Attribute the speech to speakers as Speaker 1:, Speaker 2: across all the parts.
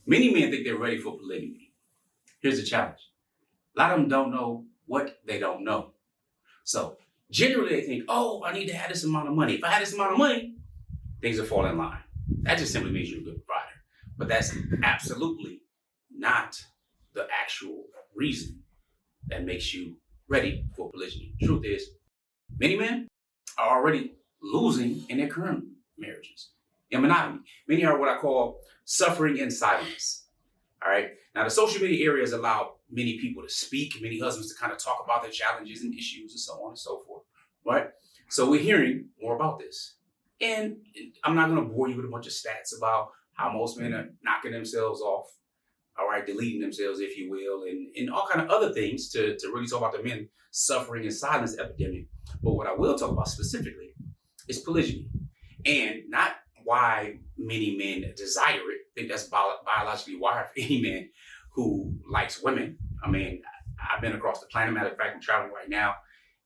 Speaker 1: Many men think they're ready for polygamy. Here's the challenge. A lot of them don't know what they don't know. So generally they think, oh, I need to have this amount of money. If I have this amount of money, things will fall in line. That just simply means you're a good provider. But that's absolutely not the actual reason that makes you ready for polygyny. Truth is, many men are already losing in their current marriages in monogamy. Many are what I call suffering in silence. All right. Now, the social media era has allowed many people to speak, many husbands to kind of talk about their challenges and issues and so on and so forth. Right. So we're hearing more about this. And I'm not going to bore you with a bunch of stats about how most men are knocking themselves off, all right, deleting themselves, if you will, and all kind of other things to really talk about the men suffering in silence epidemic. But what I will talk about specifically is polygyny, and not why many men desire it. I think that's biologically wired for any man who likes women. I mean, I've been across the planet. Matter of fact, I'm traveling right now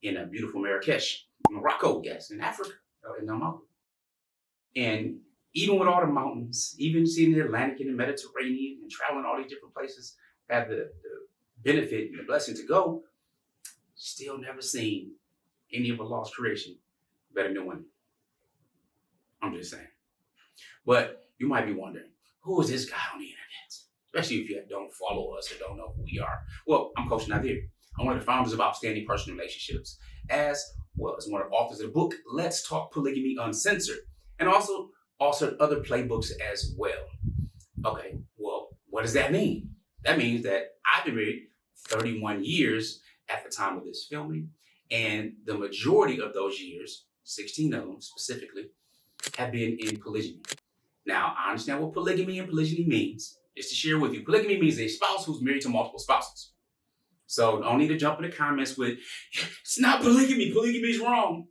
Speaker 1: in a beautiful Marrakesh, Morocco, yes, in Africa, in the mountains. And even with all the mountains, even seeing the Atlantic and the Mediterranean and traveling all these different places, have the benefit and the blessing to go, still never seen any of a lost creation better than women. I'm just saying. But you might be wondering, who is this guy on the internet? Especially if you don't follow us or don't know who we are. Well, I'm Coach Nazir. I'm one of the founders of Outstanding Personal Relationships, as well as one of the authors of the book, Let's Talk Polygamy Uncensored, and also authored other playbooks as well. Okay, well, what does that mean? That means that I've been married 31 years at the time of this filming, and the majority of those years, 16 of them specifically, have been in polygyny. Now, I understand what polygamy and polygyny means. Just to share with you, polygamy means a spouse who's married to multiple spouses. So don't need to jump in the comments with, it's not polygamy, polygamy is wrong.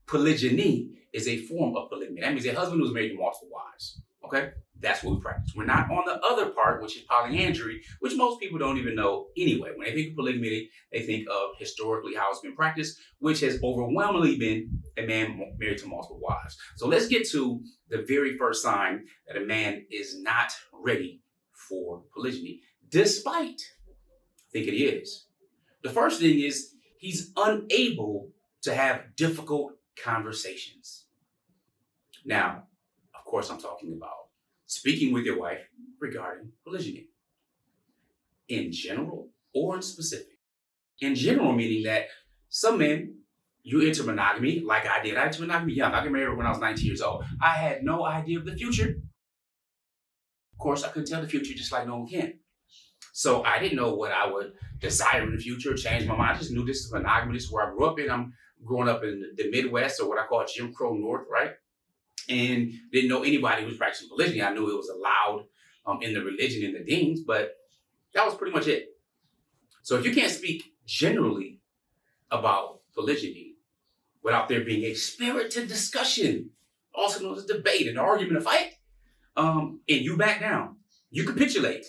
Speaker 1: Polygyny is a form of polygamy. That means a husband who's married to multiple wives. Okay? That's what we practice. We're not on the other part, which is polyandry, which most people don't even know anyway. When they think of polygamy, they think of historically how it's been practiced, which has overwhelmingly been a man married to multiple wives. So let's get to the very first sign that a man is not ready for polygyny, despite thinking he is. The first thing is he's unable to have difficult conversations. Now, of course, I'm talking about speaking with your wife regarding polygyny. In general or in specific. In general, meaning that some men, you enter monogamy like I did. I entered monogamy young. I got married when I was 19 years old. I had no idea of the future. Of course, I couldn't tell the future just like no one can. So I didn't know what I would desire in the future, change my mind. I just knew this is monogamy. This is where I grew up in. I'm growing up in the Midwest, or what I call Jim Crow North, right? And didn't know anybody who was practicing polygyny. I knew it was allowed in the religion and the deans, but that was pretty much it. So if you can't speak generally about polygyny without there being a spirited discussion, also known as debate, an argument, a fight, and you back down, you capitulate,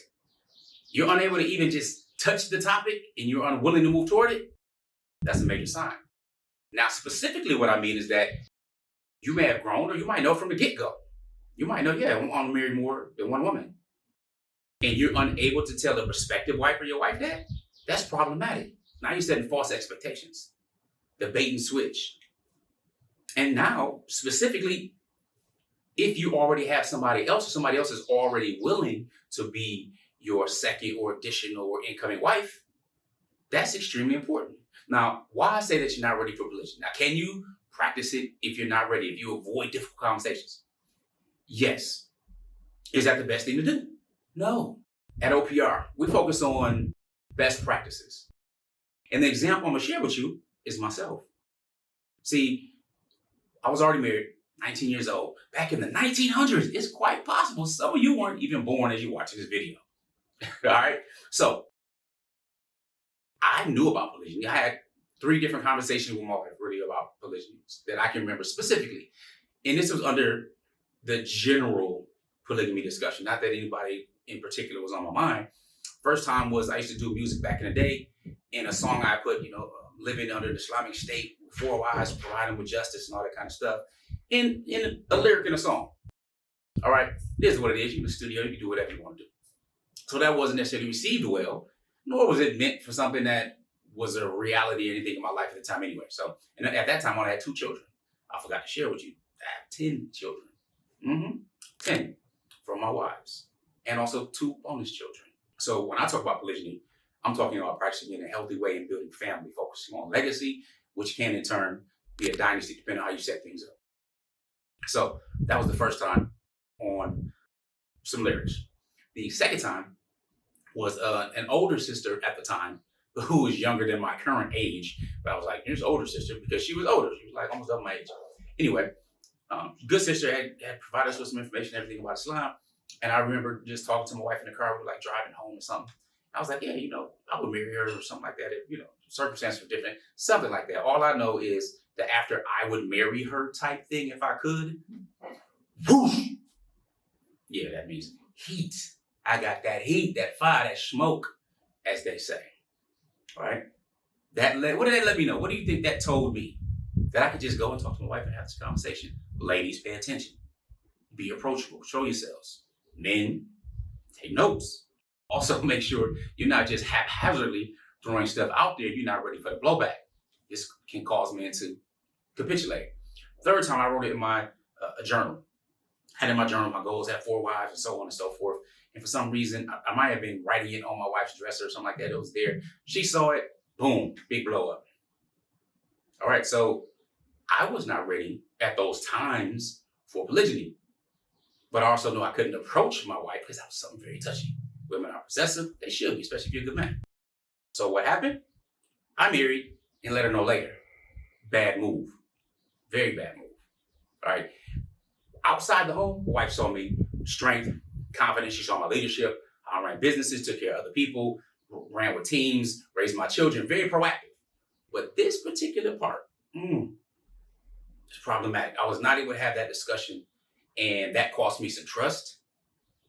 Speaker 1: you're unable to even just touch the topic and you're unwilling to move toward it, that's a major sign. Now, specifically what I mean is that you may have grown, or you might know from the get-go. You might know, yeah, I want to marry more than one woman. And you're unable to tell the prospective wife or your wife that, that's problematic. Now you're setting false expectations, the bait and switch. And now, specifically, if you already have somebody else, or somebody else is already willing to be your second or additional or incoming wife, that's extremely important. Now, why I say that you're not ready for polygyny? Now, can you practice it if you're not ready, if you avoid difficult conversations? Yes. Is that the best thing to do? No. At OPR, we focus on best practices. And the example I'm going to share with you is myself. See, I was already married, 19 years old. Back in the 1900s, it's quite possible some of you weren't even born as you're watching this video. All right? So, I knew about polygyny. I had 3 different conversations with my wife really about polygyny that I can remember specifically. And this was under the general polygamy discussion. Not that anybody in particular was on my mind. First time was I used to do music back in the day. In a song I put, living under the Islamic State, 4 wives, providing with justice and all that kind of stuff. In a lyric in a song. All right, this is what it is. You're in the studio, you can do whatever you want to do. So that wasn't necessarily received well, nor was it meant for something that was a reality or anything in my life at the time anyway. So, and at that time, I had 2 children. I forgot to share with you. I have 10 children. 10 from my wives. And also 2 bonus children. So when I talk about polygyny, I'm talking about practicing in a healthy way and building family, focusing on legacy, which can in turn be a dynasty depending on how you set things up. So that was the first time on some lyrics. The second time was an older sister at the time who was younger than my current age. But I was like, here's older sister because she was older. She was like almost double my age. Anyway, good sister had provided us with some information, everything about Islam. And I remember just talking to my wife in the car, we were like driving home or something. I was like, yeah, I would marry her or something like that. If, circumstances were different, something like that. All I know is that after I would marry her type thing, if I could, whoosh, yeah, that means heat. I got that heat, that fire, that smoke, as they say. All right? What did that let me know? What do you think that told me? That I could just go and talk to my wife and have this conversation. Ladies, pay attention. Be approachable. Show yourselves. Men, take notes. Also, make sure you're not just haphazardly throwing stuff out there. You're not ready for the blowback. This can cause men to capitulate. Third time, I wrote it in my a journal. Had in my journal my goals, had 4 wives, and so on and so forth. And for some reason, I might have been writing it on my wife's dresser or something like that. It was there. She saw it. Boom. Big blow up. All right. So I was not ready at those times for polygyny. But I also know I couldn't approach my wife because that was something very touchy. Women are possessive. They should be, especially if you're a good man. So what happened? I married and let her know later. Bad move. Very bad move. All right. Outside the home, my wife saw me strength, confidence. She saw my leadership. I ran businesses, took care of other people, ran with teams, raised my children, very proactive. But this particular part, it's problematic. I was not able to have that discussion, and that cost me some trust.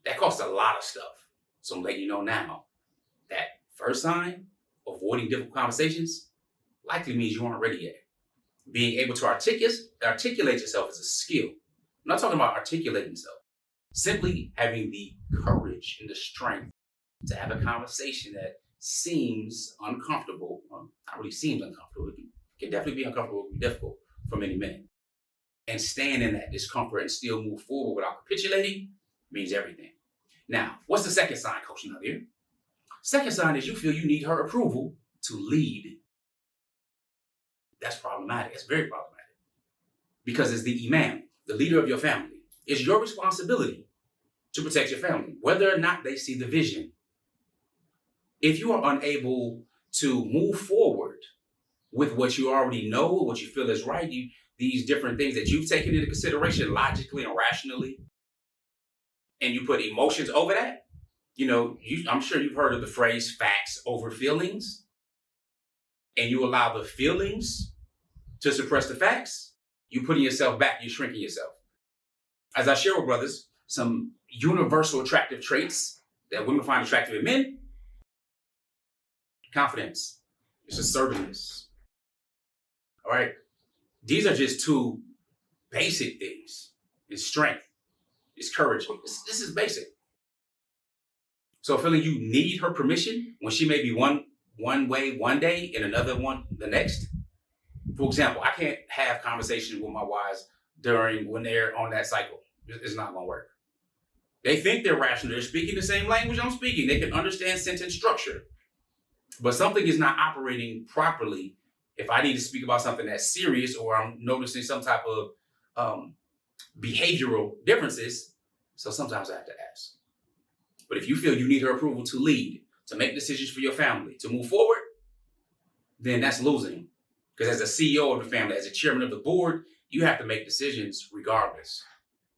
Speaker 1: That cost a lot of stuff. So I'm letting you know now that first sign, avoiding difficult conversations, likely means you aren't ready yet. Being able to articulate yourself is a skill. I'm not talking about articulating yourself. Simply having the courage and the strength to have a conversation that seems uncomfortable. Well, not really seems uncomfortable. It can definitely be uncomfortable and difficult for many men. And stand in that discomfort and still move forward without capitulating means everything. Now, what's the second sign, Coach Nazir? Second sign is you feel you need her approval to lead. That's problematic. That's very problematic. Because as the imam, the leader of your family, it's your responsibility to protect your family, whether or not they see the vision. If you are unable to move forward with what you already know, what you feel is right, these different things that you've taken into consideration logically and rationally, and you put emotions over that, I'm sure you've heard of the phrase facts over feelings, and you allow the feelings to suppress the facts, you're putting yourself back, you're shrinking yourself. As I share with brothers, some universal attractive traits that women find attractive in men: confidence, it's assertiveness. All right? These are just 2 basic things. It's strength, it's courage. This is basic. So feeling you need her permission when she may be one way one day and another one the next. For example, I can't have conversations with my wives when they're on that cycle. It's not going to work. They think they're rational. They're speaking the same language I'm speaking. They can understand sentence structure. But something is not operating properly if I need to speak about something that's serious or I'm noticing some type of behavioral differences. So sometimes I have to ask. But if you feel you need her approval to lead, to make decisions for your family, to move forward, then that's losing. Because as a CEO of the family, as a chairman of the board, you have to make decisions regardless.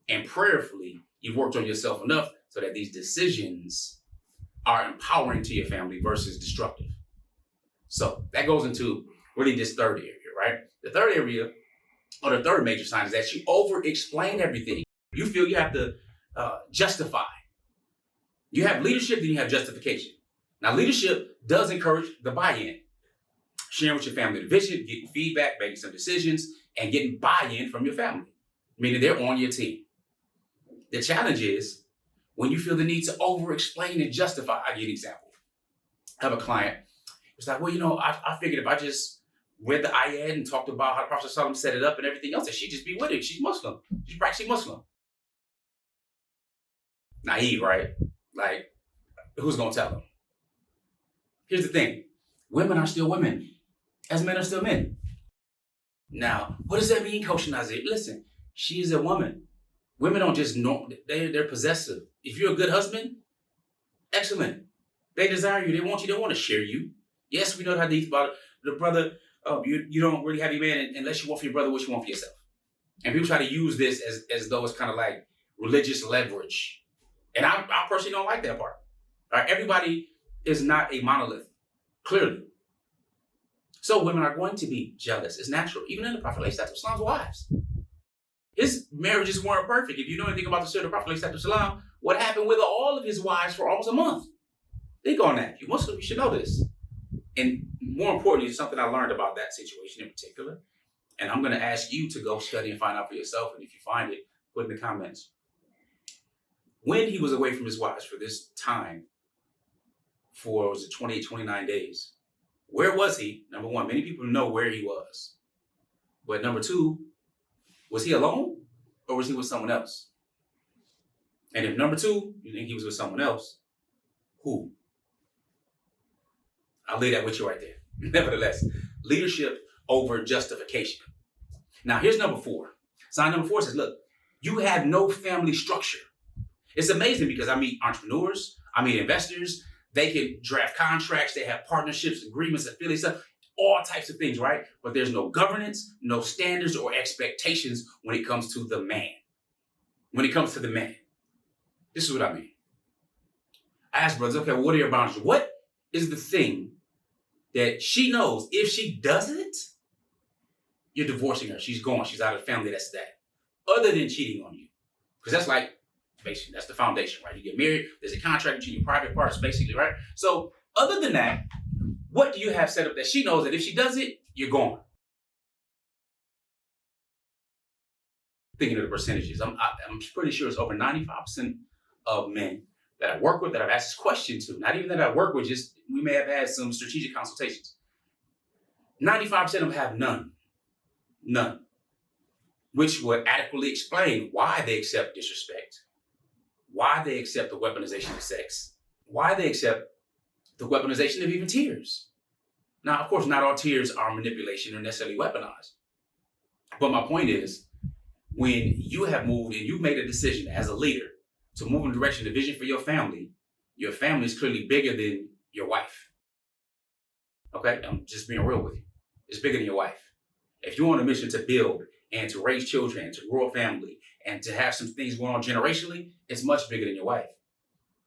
Speaker 1: And prayerfully, you've worked on yourself enough so that these decisions are empowering to your family versus destructive. So that goes into really this third area, right? The third area, or the third major sign, is that you over-explain everything. You feel you have to justify. You have leadership, then you have justification. Now, leadership does encourage the buy-in. Sharing with your family the vision, getting feedback, making some decisions, and getting buy-in from your family, meaning they're on your team. The challenge is when you feel the need to over-explain and justify. I'll give you an example. I have a client. It's like, well, I figured if I just read the ayat and talked about how the Prophet ﷺ set it up and everything else, that she'd just be with it. She's Muslim. She's practicing Muslim. Naive, right? Like, who's going to tell them? Here's the thing. Women are still women, as men are still men. Now, what does that mean, Coach Nazir? Listen, she is a woman. Women don't just know, they're possessive. If you're a good husband, excellent. They desire you, they want you, they want to share you. Yes, we know the hadith about the brother, you don't really have your man unless you want for your brother what you want for yourself. And people try to use this as though it's kind of like religious leverage. And I personally don't like that part. All right, everybody is not a monolith, clearly. So women are going to be jealous. It's natural. Even in the Prophet ﷺ's wives. His marriages weren't perfect. If you know anything about the story of the Prophet ﷺ, what happened with all of his wives for almost a month? Think on that. You Muslim, you should know this. And more importantly, it's something I learned about that situation in particular. And I'm going to ask you to go study and find out for yourself. And if you find it, put in the comments. When he was away from his wives for this time, for, was it 28, 29 days, where was he? Number one, many people know where he was. But number two, was he alone or was he with someone else? And if number two, you think he was with someone else, who? I'll leave that with you right there. Nevertheless, leadership over justification. Now, here's number 4. Sign number 4 says, look, you have no family structure. It's amazing because I meet entrepreneurs, I meet investors, they can draft contracts, they have partnerships, agreements, affiliate stuff, all types of things, right? But there's no governance, no standards or expectations when it comes to the man. When it comes to the man. This is what I mean. I ask brothers, okay, well, what are your boundaries? What is the thing that she knows if she doesn't, you're divorcing her. She's gone. She's out of the family. That's that. Other than cheating on you. Because that's like, basically, that's the foundation, right? You get married. There's a contract between your private parts, basically, right? So other than that, what do you have set up that she knows that if she does it, you're gone? Thinking of the percentages, I'm pretty sure it's over 95% of men that I work with, that I've asked this question to, not even that I work with, just we may have had some strategic consultations. 95% of them have none. None. Which would adequately explain why they accept disrespect, why they accept the weaponization of sex, why they accept the weaponization of even tears. Now, of course, not all tears are manipulation or necessarily weaponized. But my point is, when you have moved and you've made a decision as a leader to move in the direction of the vision for your family is clearly bigger than your wife. Okay? I'm just being real with you. It's bigger than your wife. If you're on a mission to build and to raise children, to grow a family, and to have some things going on generationally, it's much bigger than your wife.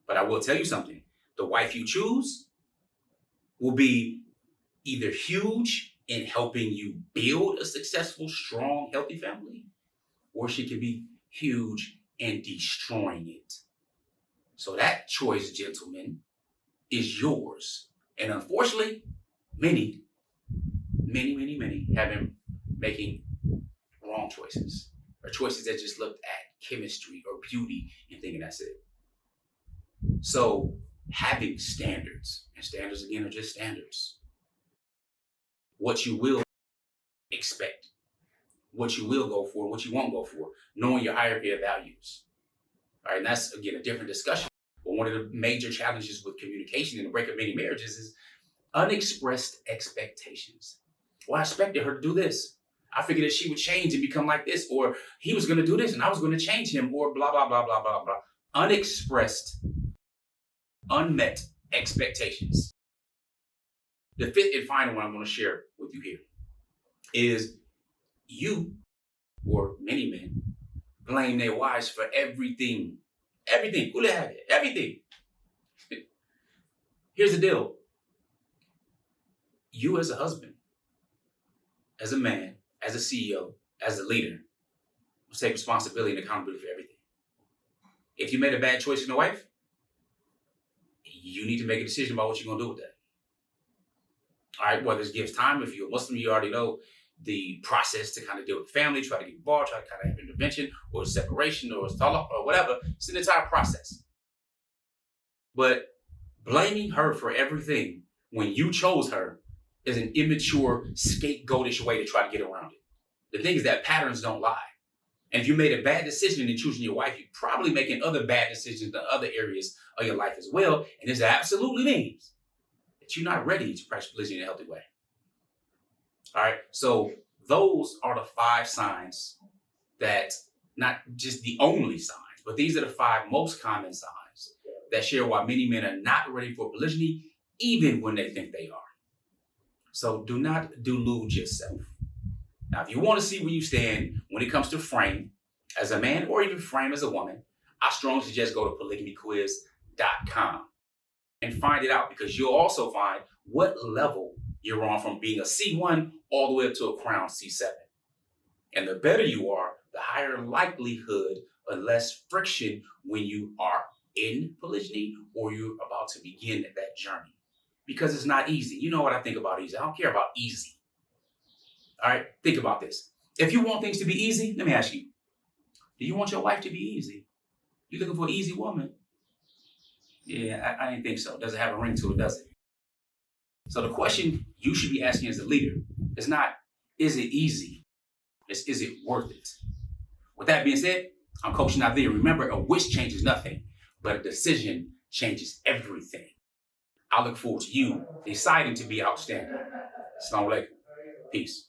Speaker 1: But I will tell you something. The wife you choose will be either huge in helping you build a successful, strong, healthy family, or she can be huge in destroying it. So that choice, gentlemen, is yours. And unfortunately, many have been making wrong choices, or choices that just looked at chemistry or beauty and thinking that's it. So having standards, and standards again are just standards. What you will expect, what you will go for, what you won't go for, knowing your hierarchy of values. All right, and that's, again, a different discussion. But one of the major challenges with communication and the break of many marriages is unexpressed expectations. Well, I expected her to do this. I figured that she would change and become like this, or he was going to do this and I was going to change him, or blah, blah, blah, blah, blah, blah. Unexpressed, unmet expectations. The 5th and final one I'm going to share with you here is you, or many men, blame their wives for everything. Everything. Everything. Here's the deal. You as a husband, as a man, as a CEO, as a leader, must take responsibility and accountability for everything. If you made a bad choice in a wife, you need to make a decision about what you're going to do with that. All right, whether it gives time, if you're a Muslim, you already know the process to kind of deal with family, try to get involved, try to kind of have intervention or separation or talak or whatever. It's an entire process. But blaming her for everything when you chose her is an immature, scapegoatish way to try to get around it. The thing is that patterns don't lie. And if you made a bad decision in choosing your wife, you're probably making other bad decisions in other areas of your life as well. And this absolutely means that you're not ready to practice polygyny in a healthy way. All right. So those are the 5 signs that, not just the only signs, but these are the 5 most common signs that share why many men are not ready for polygyny, even when they think they are. So do not delude yourself. Now, if you want to see where you stand when it comes to frame as a man or even frame as a woman, I strongly suggest go to polygamyquiz.com and find it out, because you'll also find what level you're on from being a C1 all the way up to a crown C7. And the better you are, the higher likelihood of less friction when you are in polygyny or you're about to begin that journey. Because it's not easy. You know what I think about easy. I don't care about easy. All right, think about this. If you want things to be easy, let me ask you, do you want your life to be easy? You looking for an easy woman? Yeah, I didn't think so. Does it have a ring to it, does it? So the question you should be asking as a leader is not, is it easy? It's, is it worth it? With that being said, I'm Coach Nazir. Remember, a wish changes nothing, but a decision changes everything. I look forward to you deciding to be outstanding. Assalamu alaikum. Peace.